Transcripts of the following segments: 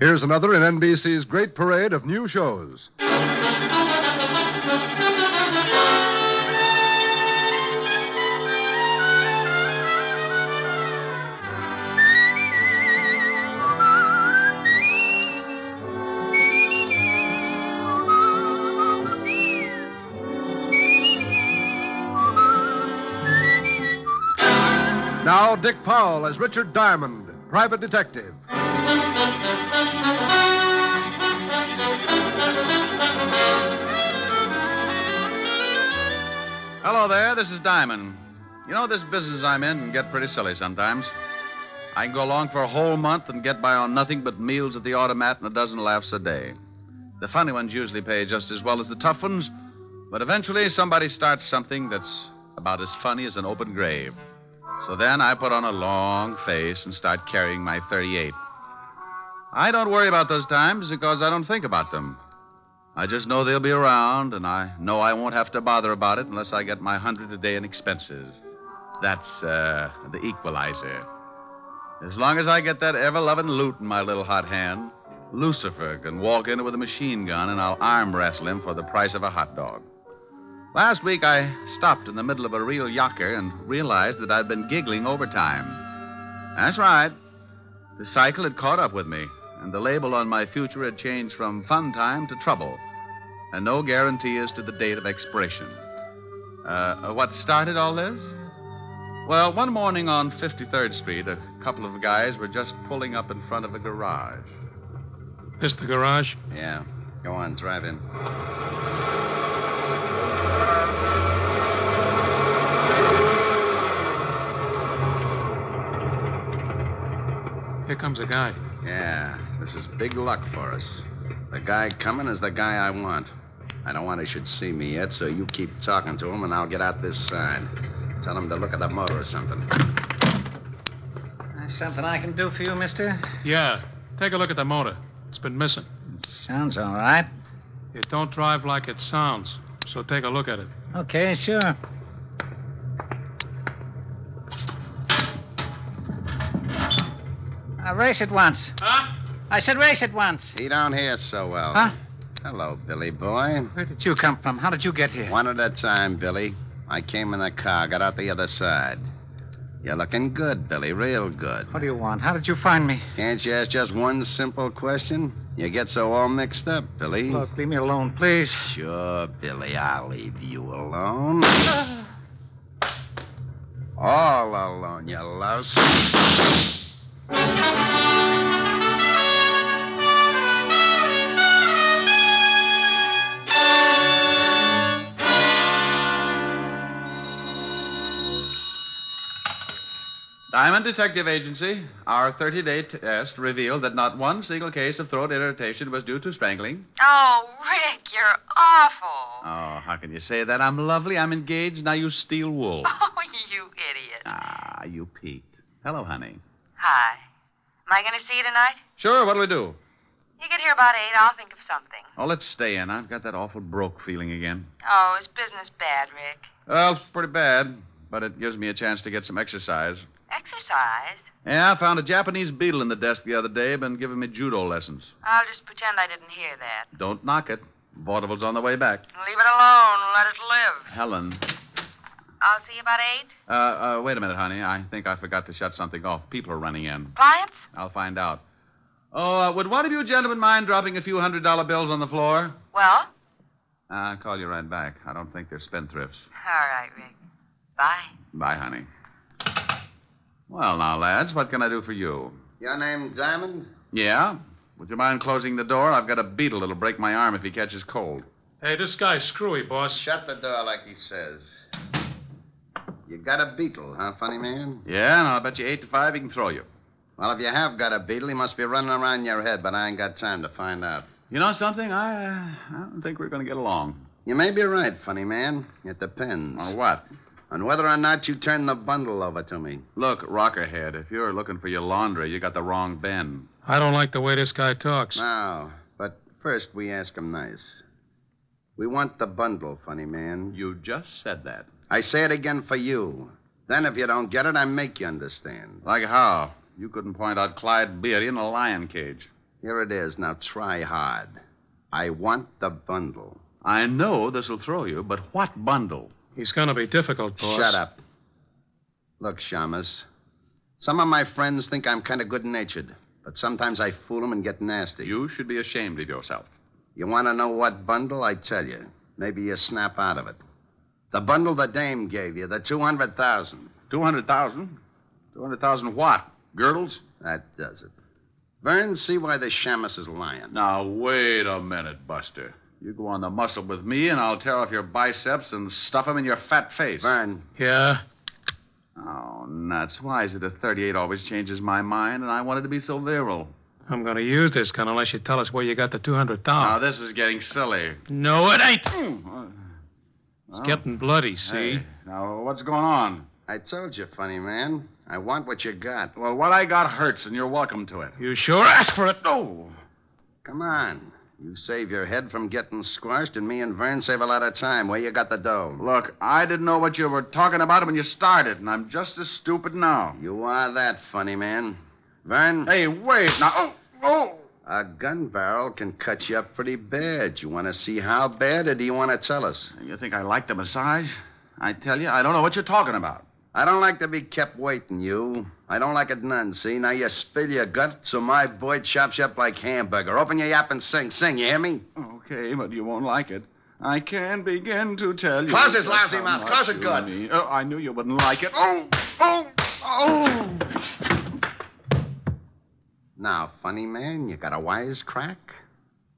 Here's another in NBC's great parade of new shows. Now, Dick Powell as Richard Diamond, private detective. Hello there, this is Diamond. You know, this business I'm in can get pretty silly sometimes. I can go along for a whole month and get by on nothing but meals at the automat and a dozen laughs a day. The funny ones usually pay just as well as the tough ones, but eventually somebody starts something that's about as funny as an open grave. So then I put on a long face and start carrying my .38. I don't worry about those times because I don't think about them. I just know they'll be around, and I know I won't have to bother about it unless I get my 100 a day in expenses. That's the equalizer. As long as I get that ever-loving loot in my little hot hand, Lucifer can walk in with a machine gun and I'll arm wrestle him for the price of a hot dog. Last week, I stopped in the middle of a real yocker and realized that I'd been giggling overtime. That's right. The cycle had caught up with me, and the label on my future had changed from fun time to trouble, and no guarantee as to the date of expiration. What started all this? Well, one morning on 53rd Street, a couple of guys were just pulling up in front of a garage. This the garage? Yeah. Go on, drive in. Here comes a guy. Yeah, this is big luck for us. The guy coming is the guy I want. I don't want he should see me yet, so you keep talking to him, and I'll get out this side. Tell him to look at the motor or something. Something I can do for you, mister? Yeah. Take a look at the motor. It's been missing. Sounds all right. It don't drive like it sounds, so take a look at it. Okay, sure. Race it once. Huh? I said race it once. He don't hear so well. Huh? Hello, Billy boy. Where did you come from? How did you get here? One at a time, Billy. I came in the car, got out the other side. You're looking good, Billy, real good. What do you want? How did you find me? Can't you ask just one simple question? You get so all mixed up, Billy. Look, leave me alone, please. Sure, Billy, I'll leave you alone. All alone, you louse. Diamond Detective Agency, our 30-day test revealed that not one single case of throat irritation was due to strangling. Oh, Rick, you're awful. Oh, how can you say that? I'm lovely, I'm engaged, now you steal wool. Oh, you idiot. Ah, you peaked. Hello, honey. Hi. Am I going to see you tonight? Sure, what'll we do? You get here about 8, I'll think of something. Oh, let's stay in. I've got that awful broke feeling again. Oh, is business bad, Rick? Well, it's pretty bad, but it gives me a chance to get some exercise. Exercise? Yeah, I found a Japanese beetle in the desk the other day, been giving me judo lessons. I'll just pretend I didn't hear that. Don't knock it. Vaudeville's on the way back. Leave it alone. Let it live. Helen. I'll see you about 8. Wait a minute, honey. I think I forgot to shut something off. People are running in. Clients? I'll find out. Oh, would one of you gentlemen mind dropping a few $100 bills on the floor? Well? I'll call you right back. I don't think they're spendthrifts. All right, Rick. Bye. Bye, honey. Well, now, lads, what can I do for you? Your name Diamond? Yeah? Would you mind closing the door? I've got a beetle that'll break my arm if he catches cold. Hey, this guy's screwy, boss. Shut the door like he says. You got a beetle, huh, funny man? Yeah, and I'll bet you 8 to 5 he can throw you. Well, if you have got a beetle, he must be running around your head, but I ain't got time to find out. You know something? I don't think we're going to get along. You may be right, funny man. It depends. On what? On whether or not you turn the bundle over to me. Look, Rockerhead, if you're looking for your laundry, you got the wrong Ben. I don't like the way this guy talks. No, but first we ask him nice. We want the bundle, funny man. You just said that. I say it again for you. Then if you don't get it, I make you understand. Like how? You couldn't point out Clyde Beatty in a lion cage. Here it is. Now try hard. I want the bundle. I know this will throw you, but what bundle? He's going to be difficult, boss. Shut up. Look, Shamus, some of my friends think I'm kind of good-natured, but sometimes I fool them and get nasty. You should be ashamed of yourself. You want to know what bundle? I tell you. Maybe you snap out of it. The bundle the dame gave you, the 200,000. 200,000? 200,000 what? Girdles? That does it. Vern, see why the Shamus is lying. Now, wait a minute, Buster. You go on the muscle with me, and I'll tear off your biceps and stuff them in your fat face. Vern. Yeah? Oh, nuts. Why is it a 38 always changes my mind, and I wanted to be so virile? I'm going to use this gun unless you tell us where you got the 200,000. Now, this is getting silly. No, it ain't. Well, It's getting bloody, see? Hey, now, what's going on? I told you, funny man. I want what you got. Well, what I got hurts, and you're welcome to it. You sure ask for it. No. Come on. You save your head from getting squashed, and me and Vern save a lot of time. Where you got the dough? Look, I didn't know what you were talking about when you started, and I'm just as stupid now. You are that, funny man. Vern? Hey, wait. Now, A gun barrel can cut you up pretty bad. You want to see how bad, or do you want to tell us? You think I like the massage? I tell you, I don't know what you're talking about. I don't like to be kept waiting, you. I don't like it none, see? Now you spill your gut, so my boy chops you up like hamburger. Open your yap and sing. Sing, you hear me? Okay, but you won't like it. I can't begin to tell you. Close his lousy mouth. Close it good. Oh, I knew you wouldn't like it. Now, funny man, you got a wisecrack?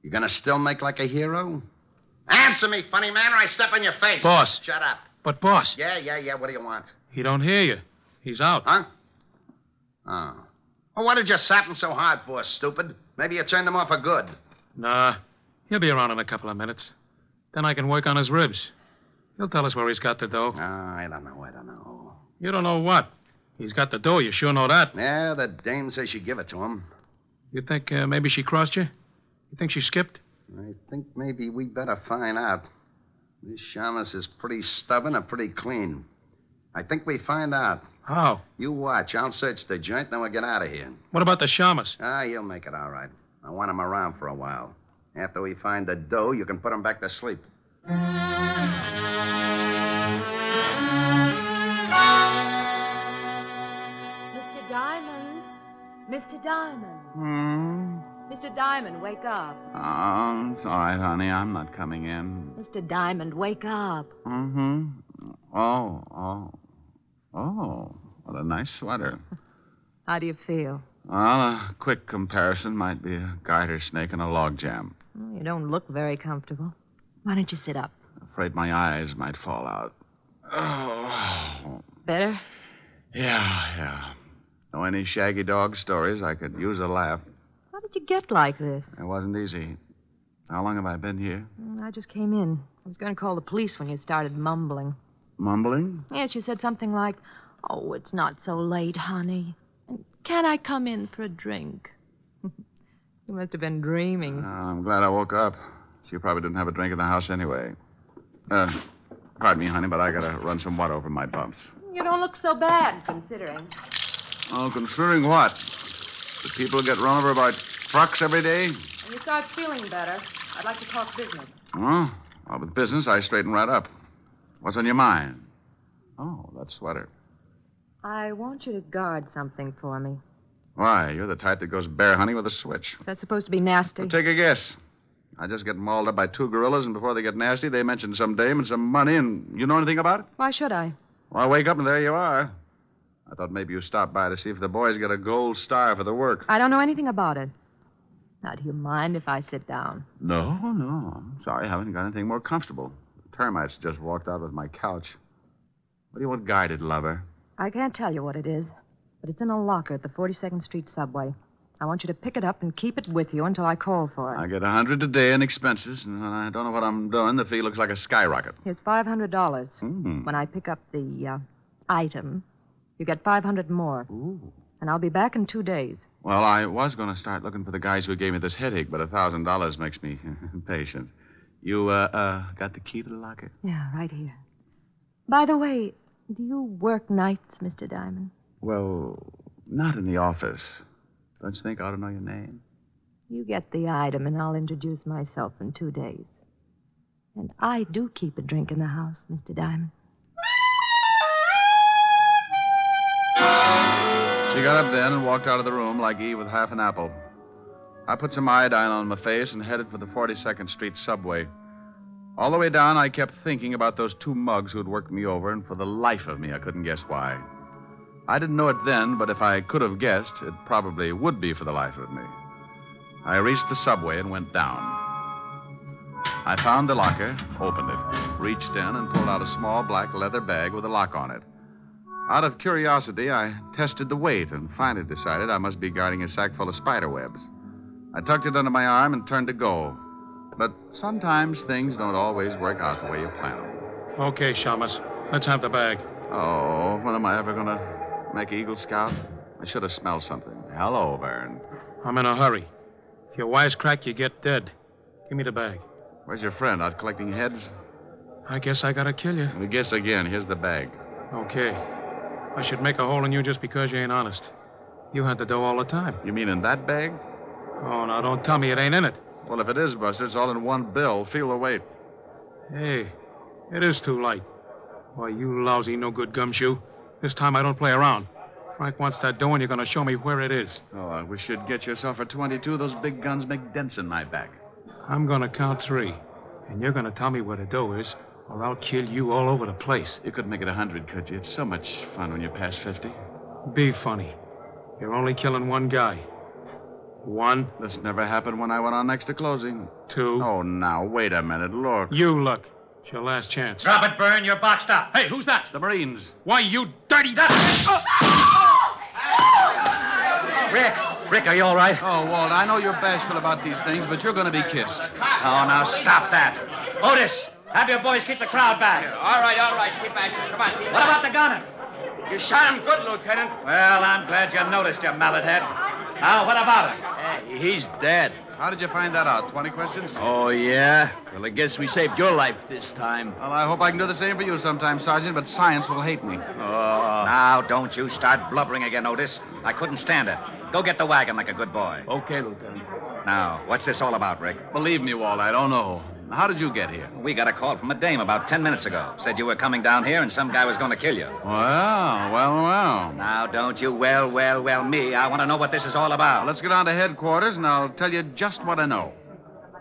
You gonna still make like a hero? Answer me, funny man, or I step on your face. Boss. Shut up. But, boss. Yeah. What do you want? He don't hear you. He's out. Huh? Oh. Well, what did you sap him so hard for, stupid? Maybe you turned him off for good. Nah. He'll be around in a couple of minutes. Then I can work on his ribs. He'll tell us where he's got the dough. I don't know. You don't know what? He's got the dough. You sure know that. Yeah, the dame says she give it to him. You think maybe she crossed you? You think she skipped? I think maybe we better find out. This Shamus is pretty stubborn and pretty clean. I think we find out. How? You watch. I'll search the joint, then we'll get out of here. What about the Shamus? He'll make it all right. I want him around for a while. After we find the dough, you can put him back to sleep. Mr. Diamond. Mr. Diamond. Mr. Diamond, wake up. Oh, it's all right, honey. I'm not coming in. Mr. Diamond, wake up. Mm-hmm. Oh, what a nice sweater. How do you feel? Well, a quick comparison might be a garter snake and a log jam. Well, you don't look very comfortable. Why don't you sit up? Afraid my eyes might fall out. Oh. Better? Yeah. Know any shaggy dog stories? I could use a laugh. How did you get like this? It wasn't easy. How long have I been here? I just came in. I was going to call the police when you started mumbling. Mumbling? Yes, you said something like, "Oh, it's not so late, honey. And can't I come in for a drink?" You must have been dreaming. I'm glad I woke up. She probably didn't have a drink in the house anyway. Pardon me, honey, but I gotta run some water over my bumps. You don't look so bad, considering. Oh, considering what? Do people get run over by trucks every day? When you start feeling better, I'd like to talk business. Oh, well, with business, I straighten right up. What's on your mind? Oh, that sweater. I want you to guard something for me. Why? You're the type that goes bear hunting with a switch. Is that supposed to be nasty? Well, take a guess. I just get mauled up by two gorillas, and before they get nasty, they mention some dame and some money, and you know anything about it? Why should I? Well, I wake up, and there you are. I thought maybe you stopped by to see if the boys get a gold star for the work. I don't know anything about it. Now, do you mind if I sit down? No. I'm sorry, I haven't got anything more comfortable. The termites just walked out with my couch. What do you want guided, lover? I can't tell you what it is, but it's in a locker at the 42nd Street subway. I want you to pick it up and keep it with you until I call for it. I get $100 a day in expenses, and when I don't know what I'm doing, the fee looks like a skyrocket. Here's $500. When I pick up the item, you get $500 more. Ooh. And I'll be back in 2 days. Well, I was going to start looking for the guys who gave me this headache, but $1,000 makes me impatient. You, got the key to the locker? Yeah, right here. By the way, do you work nights, Mr. Diamond? Well, not in the office. Don't you think I ought to know your name? You get the item, and I'll introduce myself in 2 days. And I do keep a drink in the house, Mr. Diamond. She got up then and walked out of the room like Eve with half an apple. I put some iodine on my face and headed for the 42nd Street subway. All the way down, I kept thinking about those 2 mugs who had worked me over, and for the life of me, I couldn't guess why. I didn't know it then, but if I could have guessed, it probably would be for the life of me. I reached the subway and went down. I found the locker, opened it, reached in, and pulled out a small black leather bag with a lock on it. Out of curiosity, I tested the weight and finally decided I must be guarding a sack full of spider webs. I tucked it under my arm and turned to go. But sometimes things don't always work out the way you plan them. Okay, Shamus. Let's have the bag. Oh, when am I ever going to make Eagle Scout? I should have smelled something. Hello, Vern. I'm in a hurry. If you wisecrack, you get dead. Give me the bag. Where's your friend? Out collecting heads? I guess I gotta kill you. I guess again. Here's the bag. Okay. I should make a hole in you just because you ain't honest. You had the dough all the time. You mean in that bag? Oh, now don't tell me it ain't in it. Well, if it is, Buster, it's all in one bill. Feel the weight. Hey, it is too light. Why, you lousy, no-good gumshoe. This time I don't play around. Frank wants that dough, and you're going to show me where it is. Oh, I wish you'd get yourself a 22. Those big guns make dents in my back. I'm going to count 3. And you're going to tell me where the dough is, or I'll kill you all over the place. You could make it 100, could you? It's so much fun when you're past 50. Be funny. You're only killing one guy. 1. This never happened when I went on next to closing. 2. Oh, now, wait a minute. Look. You look. It's your last chance. Drop it, Byrne. You're boxed up. Hey, who's that? The Marines. Why, you dirty... Rick, are you all right? Oh, Walt, I know you're bashful about these things, but you're going to be kissed. Oh, now stop that. Otis, have your boys keep the crowd back. All right. Keep back. Come on. What about the gunner? You shot him good, Lieutenant. Well, I'm glad you noticed, you mallet head. Now, what about him? Hey, he's dead. How did you find that out? 20 questions? Oh, yeah? Well, I guess we saved your life this time. Well, I hope I can do the same for you sometime, Sergeant, but science will hate me. Oh. Now, don't you start blubbering again, Otis. I couldn't stand it. Go get the wagon like a good boy. Okay, Lieutenant. Now, what's this all about, Rick? Believe me, Walt, I don't know. How did you get here? We got a call from a dame about 10 minutes ago. Said you were coming down here and some guy was going to kill you. Well. Now, don't you well me. I want to know what this is all about. Let's get on to headquarters, and I'll tell you just what I know.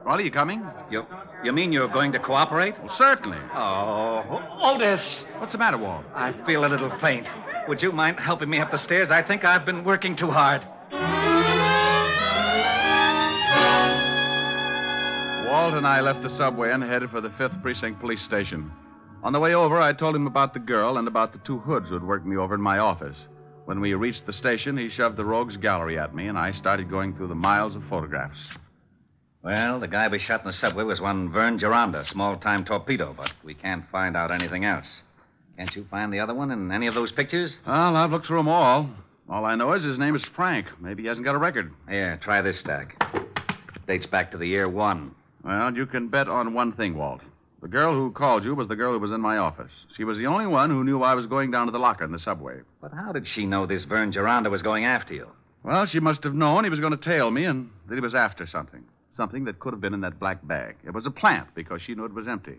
Well, are you coming? You mean you're going to cooperate? Well, certainly. Oh, Otis. What's the matter, Walt? I feel a little faint. Would you mind helping me up the stairs? I think I've been working too hard. Walt and I left the subway and headed for the 5th Precinct Police Station. On the way over, I told him about the girl and about the 2 hoods who had worked me over in my office. When we reached the station, he shoved the rogues gallery at me, and I started going through the miles of photographs. Well, the guy we shot in the subway was one Vern Geronda, small-time torpedo, but we can't find out anything else. Can't you find the other one in any of those pictures? Well, I've looked through them all. All I know is his name is Frank. Maybe he hasn't got a record. Here, try this stack. Dates back to the year 1. Well, you can bet on one thing, Walt. The girl who called you was the girl who was in my office. She was the only one who knew I was going down to the locker in the subway. But how did she know this Vern Geronda was going after you? Well, she must have known he was going to tail me and that he was after something. Something that could have been in that black bag. It was a plant because she knew it was empty.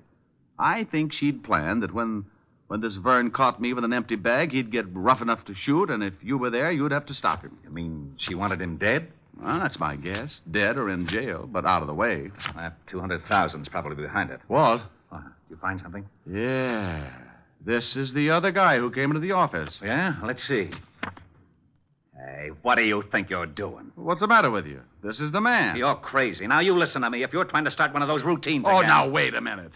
I think she'd planned that when this Vern caught me with an empty bag, he'd get rough enough to shoot, and if you were there, you'd have to stop him. You mean she wanted him dead? Well, that's my guess. Dead or in jail, but out of the way. That 200,000's probably behind it. Walt? Did you find something? Yeah. This is the other guy who came into the office. Yeah? Let's see. Hey, what do you think you're doing? What's the matter with you? This is the man. You're crazy. Now, you listen to me. If you're trying to start one of those routines Oh, again... now, wait a minute.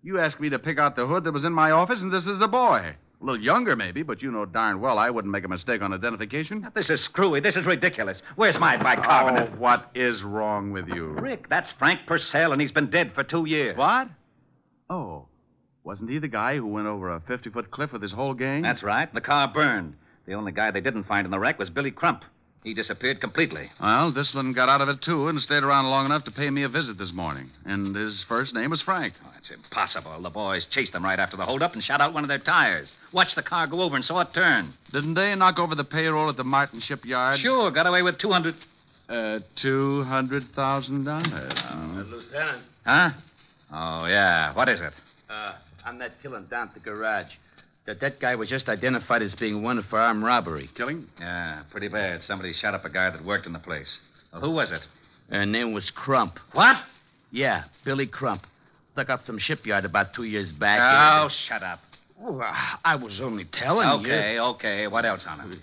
You asked me to pick out the hood that was in my office, and this is the boy. A little younger, maybe, but you know darn well I wouldn't make a mistake on identification. This is screwy. This is ridiculous. Where's my bicarbonate? Oh, what is wrong with you? Rick, that's Frank Purcell, and he's been dead for 2 years. What? Oh, wasn't he the guy who went over a 50-foot cliff with his whole gang? That's right. The car burned. The only guy they didn't find in the wreck was Billy Crump. He disappeared completely. Well, this one got out of it, too, and stayed around long enough to pay me a visit this morning. And his first name was Frank. Oh, it's impossible. The boys chased them right after the holdup and shot out one of their tires. Watched the car go over and saw it turn. Didn't they knock over the payroll at the Martin shipyard? Sure, got away with 200... $200,000. Lieutenant, Huh? Oh, yeah. What is it? on that killing down at the garage. That guy was just identified as being wanted for armed robbery. Killing? Yeah, pretty bad. Somebody shot up a guy that worked in the place. Well, who was it? Name was Crump. What? Yeah, Billy Crump. Stuck up some shipyard about 2 years back. Oh, shut up. Oh, I was only telling you. Okay. What else on it?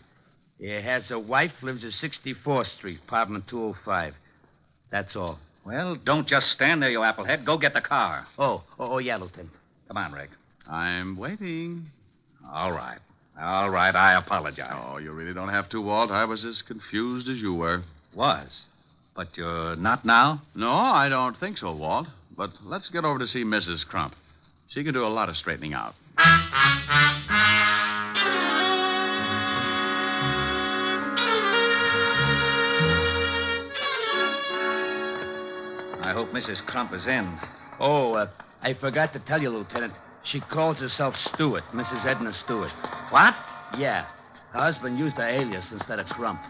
He has a wife, lives at 64th Street, apartment 205. That's all. Well, don't just stand there, you applehead. Go get the car. Oh, yeah, Lieutenant. Come on, Rick. I'm waiting. All right. I apologize. Oh, you really don't have to, Walt. I was as confused as you were. Was. But you're not now? No, I don't think so, Walt. But let's get over to see Mrs. Crump. She can do a lot of straightening out. I hope Mrs. Crump is in. I forgot to tell you, Lieutenant. She calls herself Stewart, Mrs. Edna Stewart. What? Yeah. Her husband used her alias instead of Crump.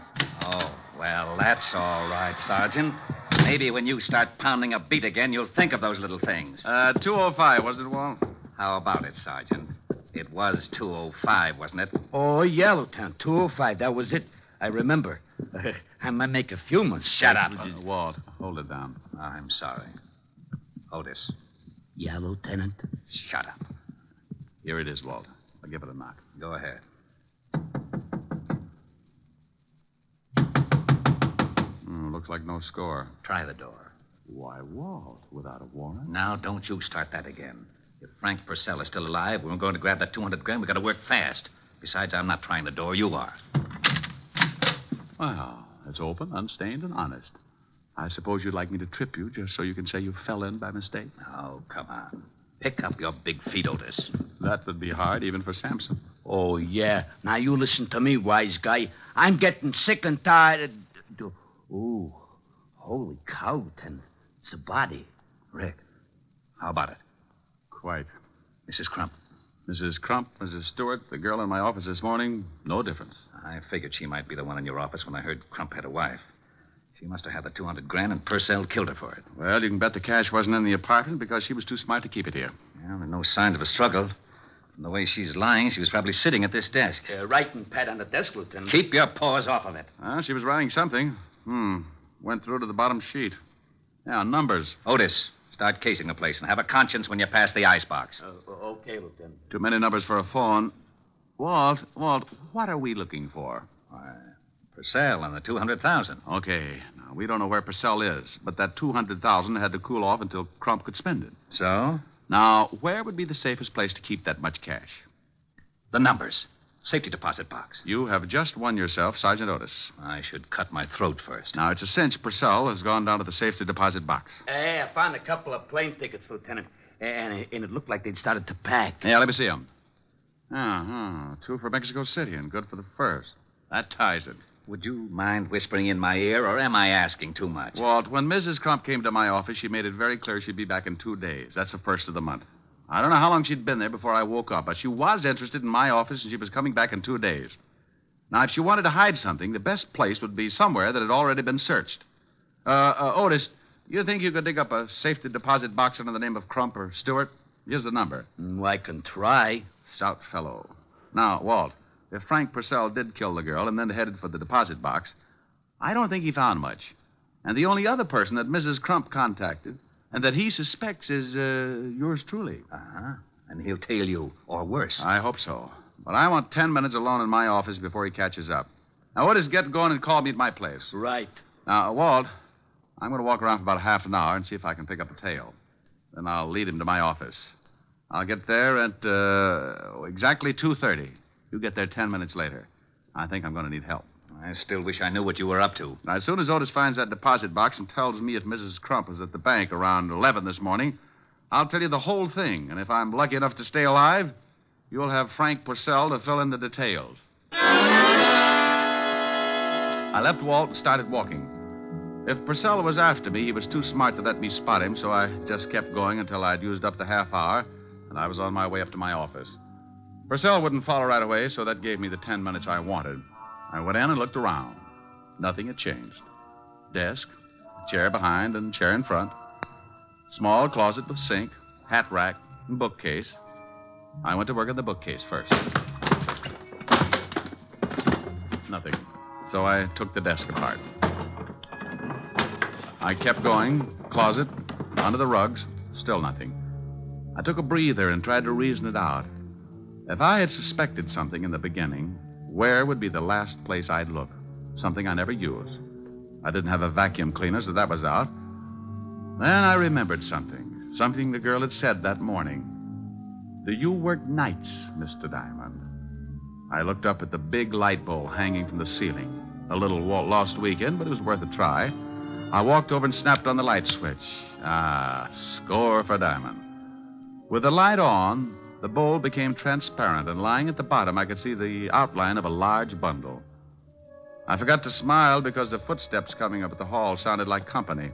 Oh, well, that's all right, Sergeant. Maybe when you start pounding a beat again, you'll think of those little things. 205, wasn't it, Walt? How about it, Sergeant? It was 205, wasn't it? Oh, yeah, Lieutenant. 205. That was it. I remember. I might make a few mistakes. Shut up. Walt, hold it down. I'm sorry. Otis. Yeah, Lieutenant. Shut up. Here it is, Walt. I'll give it a knock. Go ahead. Looks like no score. Try the door. Why, Walt, without a warrant? Now, don't you start that again. If Frank Purcell is still alive, we're going to grab that 200 grand. We've got to work fast. Besides, I'm not trying the door. You are. Well, it's open, unstained, and honest. I suppose you'd like me to trip you just so you can say you fell in by mistake? Oh, come on. Pick up your big feet, Otis. That would be hard, even for Samson. Oh, yeah. Now, you listen to me, wise guy. I'm getting sick and tired of... Ooh, holy cow, Lieutenant. It's a body. Rick, how about it? Quite. Mrs. Crump. Mrs. Crump, Mrs. Stewart, the girl in my office this morning, no difference. I figured she might be the one in your office when I heard Crump had a wife. She must have had the 200 grand, and Purcell killed her for it. Well, you can bet the cash wasn't in the apartment because she was too smart to keep it here. Well, there are no signs of a struggle. From the way she's lying, she was probably sitting at this desk. Writing pad on the desk, Lieutenant. Keep your paws off of it. Well, she was writing something. Went through to the bottom sheet. Yeah, numbers. Otis, start casing the place and have a conscience when you pass the icebox. Okay, Lieutenant. Too many numbers for a phone. Walt, what are we looking for? Purcell and the 200,000. Okay. Now, we don't know where Purcell is, but that 200,000 had to cool off until Crump could spend it. So? Now, where would be the safest place to keep that much cash? The numbers. Safety deposit box. You have just won yourself Sergeant Otis. I should cut my throat first. Now, it's a cinch Purcell has gone down to the safety deposit box. Hey, I found a couple of plane tickets, Lieutenant. And it looked like they'd started to pack. Yeah, let me see them. Two for Mexico City and good for the first. That ties it. Would you mind whispering in my ear, or am I asking too much? Walt, when Mrs. Crump came to my office, she made it very clear she'd be back in 2 days. That's the first of the month. I don't know how long she'd been there before I woke up, but she was interested in my office, and she was coming back in 2 days. Now, if she wanted to hide something, the best place would be somewhere that had already been searched. Otis, you think you could dig up a safety deposit box under the name of Crump or Stewart? Here's the number. I can try. Stout fellow. Now, Walt, if Frank Purcell did kill the girl and then headed for the deposit box, I don't think he found much. And the only other person that Mrs. Crump contacted and that he suspects is yours truly. Uh-huh. And he'll tail you, or worse. I hope so. But I want 10 minutes alone in my office before he catches up. Now, Otis, get going and call me at my place. Right. Now, Walt, I'm going to walk around for about half an hour and see if I can pick up a tail. Then I'll lead him to my office. I'll get there at exactly 2:30. You get there 10 minutes later. I think I'm going to need help. I still wish I knew what you were up to. Now, as soon as Otis finds that deposit box and tells me if Mrs. Crump was at the bank around 11 this morning, I'll tell you the whole thing. And if I'm lucky enough to stay alive, you'll have Frank Purcell to fill in the details. I left Walt and started walking. If Purcell was after me, he was too smart to let me spot him, so I just kept going until I'd used up the half hour, and I was on my way up to my office. Purcell wouldn't follow right away, so that gave me the 10 minutes I wanted. I went in and looked around. Nothing had changed. desk, chair behind and chair in front. Small closet with sink, hat rack, and bookcase. I went to work on the bookcase first. Nothing. So I took the desk apart. I kept going. Closet, under the rugs, still nothing. I took a breather and tried to reason it out. If I had suspected something in the beginning, where would be the last place I'd look? Something I never used. I didn't have a vacuum cleaner, so that was out. Then I remembered something. Something the girl had said that morning. Do you work nights, Mr. Diamond? I looked up at the big light bowl hanging from the ceiling. A little lost weekend, but it was worth a try. I walked over and snapped on the light switch. Score for Diamond. With the light on, the bowl became transparent, and lying at the bottom, I could see the outline of a large bundle. I forgot to smile because the footsteps coming up at the hall sounded like company.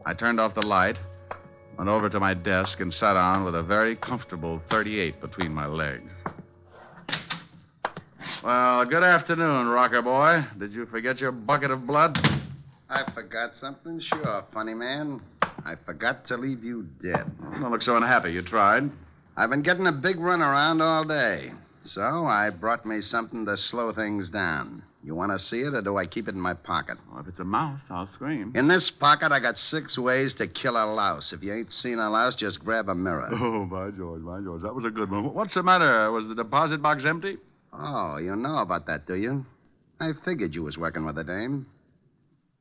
I turned off the light, went over to my desk, and sat down with a very comfortable 38 between my legs. Well, good afternoon, rocker boy. Did you forget your bucket of blood? I forgot something? Sure, funny man. I forgot to leave you dead. Don't look so unhappy. You tried. I've been getting a big run around all day. So I brought me something to slow things down. You want to see it, or do I keep it in my pocket? Well, if it's a mouse, I'll scream. In this pocket, I got 6 ways to kill a louse. If you ain't seen a louse, just grab a mirror. Oh, by George. That was a good one. What's the matter? Was the deposit box empty? Oh, you know about that, do you? I figured you was working with a dame.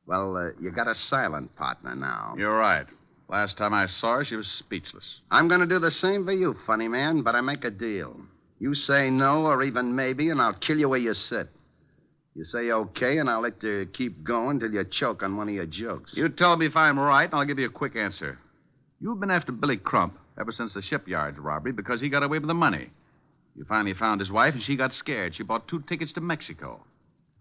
Well, you got a silent partner now. You're right. Last time I saw her, she was speechless. I'm going to do the same for you, funny man, but I make a deal. You say no or even maybe, and I'll kill you where you sit. You say okay, and I'll let you keep going till you choke on one of your jokes. You tell me if I'm right, and I'll give you a quick answer. You've been after Billy Crump ever since the shipyard robbery because he got away with the money. You finally found his wife, and she got scared. She bought 2 tickets to Mexico.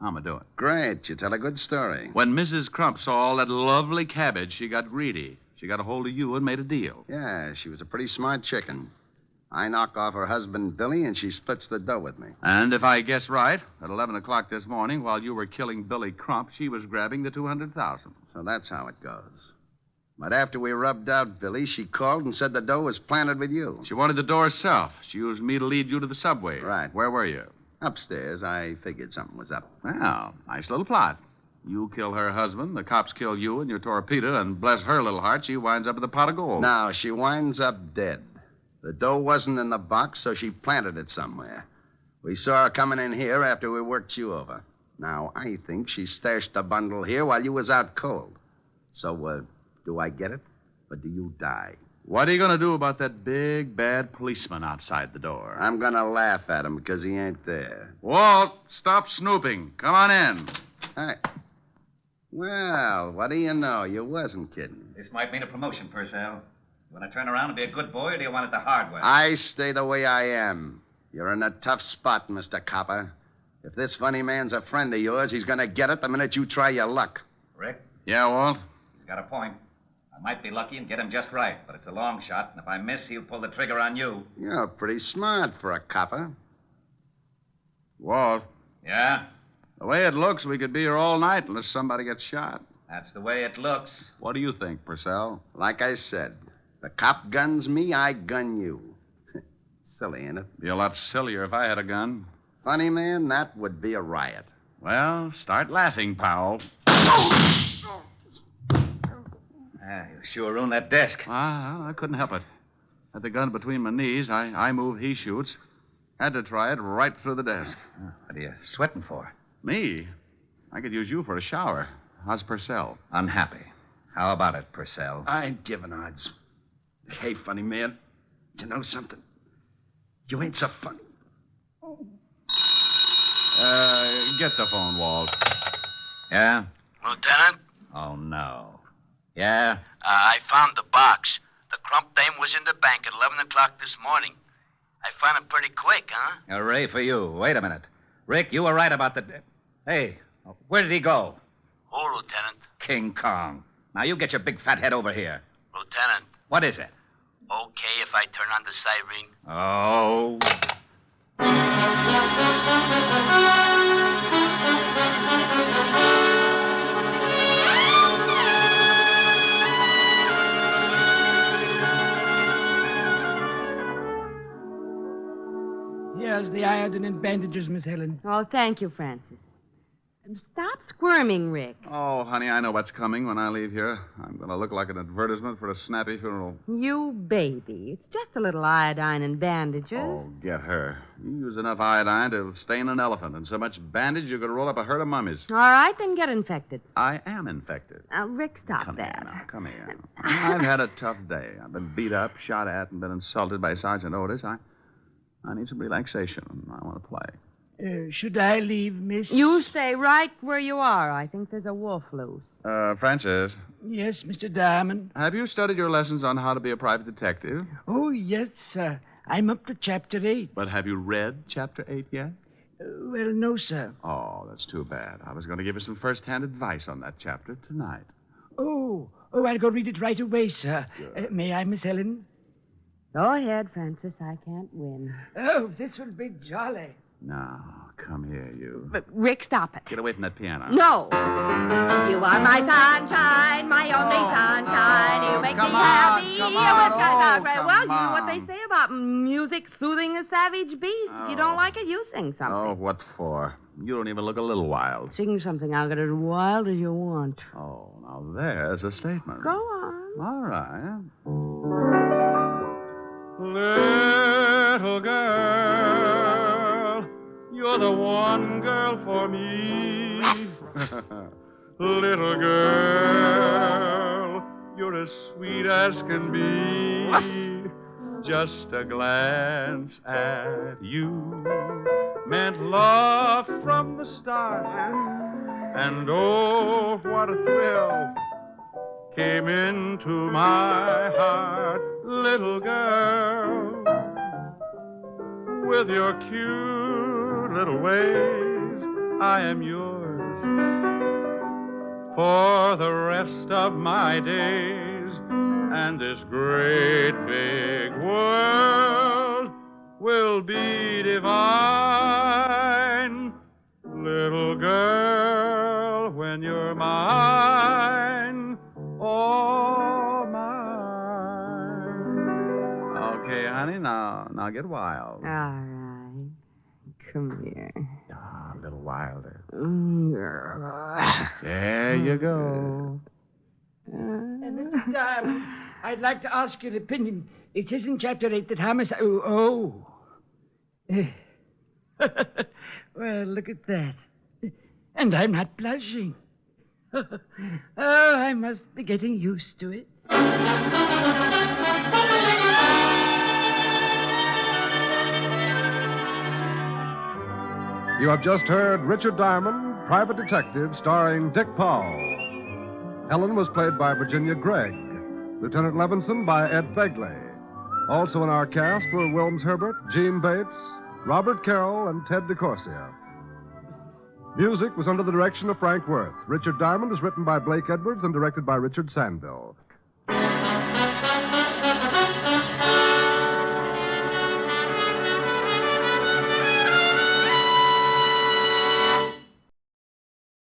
How'm I doing? Great. You tell a good story. When Mrs. Crump saw all that lovely cabbage, she got greedy. She got a hold of you and made a deal. Yeah, she was a pretty smart chicken. I knock off her husband, Billy, and she splits the dough with me. And if I guess right, at 11 o'clock this morning, while you were killing Billy Crump, she was grabbing the $200,000. So that's how it goes. But after we rubbed out Billy, she called and said the dough was planted with you. She wanted the dough herself. She used me to lead you to the subway. Right. Where were you? Upstairs. I figured something was up. Well, nice little plot. You kill her husband, the cops kill you and your torpedo, and bless her little heart, she winds up with a pot of gold. No, she winds up dead. The dough wasn't in the box, so she planted it somewhere. We saw her coming in here after we worked you over. Now, I think she stashed the bundle here while you was out cold. So, do I get it, or do you die? What are you going to do about that big, bad policeman outside the door? I'm going to laugh at him because he ain't there. Walt, stop snooping. Come on in. Hey. Well, what do you know? You wasn't kidding. This might mean a promotion, Purcell. You want to turn around and be a good boy, or do you want it the hard way? I stay the way I am. You're in a tough spot, Mr. Copper. If this funny man's a friend of yours, he's going to get it the minute you try your luck. Rick? Yeah, Walt? He's got a point. I might be lucky and get him just right, but it's a long shot, and if I miss, he'll pull the trigger on you. You're pretty smart for a copper. Walt? Yeah? The way it looks, we could be here all night unless somebody gets shot. That's the way it looks. What do you think, Purcell? Like I said, the cop guns me, I gun you. Silly, ain't it? Be a lot sillier if I had a gun. Funny, man, that would be a riot. Well, start laughing, Powell. You sure ruined that desk. I couldn't help it. Had the gun between my knees. I move, he shoots. Had to try it right through the desk. What are you sweating for? Me? I could use you for a shower. How's Purcell? Unhappy. How about it, Purcell? I ain't giving odds. Hey, funny man, you know something? You ain't so funny. Get the phone, Walt. Yeah? Lieutenant? Oh, no. Yeah? I found the box. The Crump dame was in the bank at 11 o'clock this morning. I found it pretty quick, huh? Hooray for you. Wait a minute. Rick, you were right about the... Hey, where did he go? Who, Lieutenant? King Kong. Now, you get your big fat head over here. Lieutenant. What is it? Okay if I turn on the siren? Oh. Here's the iodine and bandages, Miss Helen. Oh, thank you, Francis. Stop squirming, Rick. Oh, honey, I know what's coming when I leave here. I'm going to look like an advertisement for a snappy funeral. You baby. It's just a little iodine and bandages. Oh, get her. You use enough iodine to stain an elephant, and so much bandage you could roll up a herd of mummies. All right, then get infected. I am infected. Rick, stop Come that. here now. Come here. I've had a tough day. I've been beat up, shot at, and been insulted by Sergeant Otis. I need some relaxation. I want to play. Should I leave, miss? You stay right where you are. I think there's a wolf loose. Francis. Yes, Mr. Diamond. Have you studied your lessons on how to be a private detective? Oh, yes, sir. I'm up to Chapter 8. But have you read Chapter 8 yet? Well, no, sir. Oh, that's too bad. I was going to give you some first-hand advice on that chapter tonight. Oh, I'll go read it right away, sir. May I, Miss Helen? Go ahead, Francis. I can't win. Oh, this will be jolly. Now, come here, you. But, Rick, stop it. Get away from that piano. No. You are my sunshine, my only sunshine. You make me happy. Come on. Well, you know what they say about music soothing a savage beast. If you don't like it, you sing something. Oh, what for? You don't even look a little wild. Sing something. I'll get as wild as you want. Oh, now there's a statement. Go on. All right. Little girl, you're the one girl for me. Little girl, you're as sweet as can be. Just a glance at you meant love from the start. And oh, what a thrill came into my heart. Little girl, with your cute little ways, I am yours for the rest of my days. And this great big world will be divine. Little girl, when you're mine, all mine. Okay, honey, now get wild. All right. Come here. Ah, a little wilder. Yeah. There you go. Mr. Diamond, I'd like to ask your opinion. It says in Chapter 8 that homicide... Oh. Well, look at that. And I'm not blushing. Oh, I must be getting used to it. You have just heard Richard Diamond, Private Detective, starring Dick Powell. Helen was played by Virginia Gregg. Lieutenant Levinson by Ed Begley. Also in our cast were Wilms Herbert, Gene Bates, Robert Carroll, and Ted DeCorsia. Music was under the direction of Frank Worth. Richard Diamond is written by Blake Edwards and directed by Richard Sandville.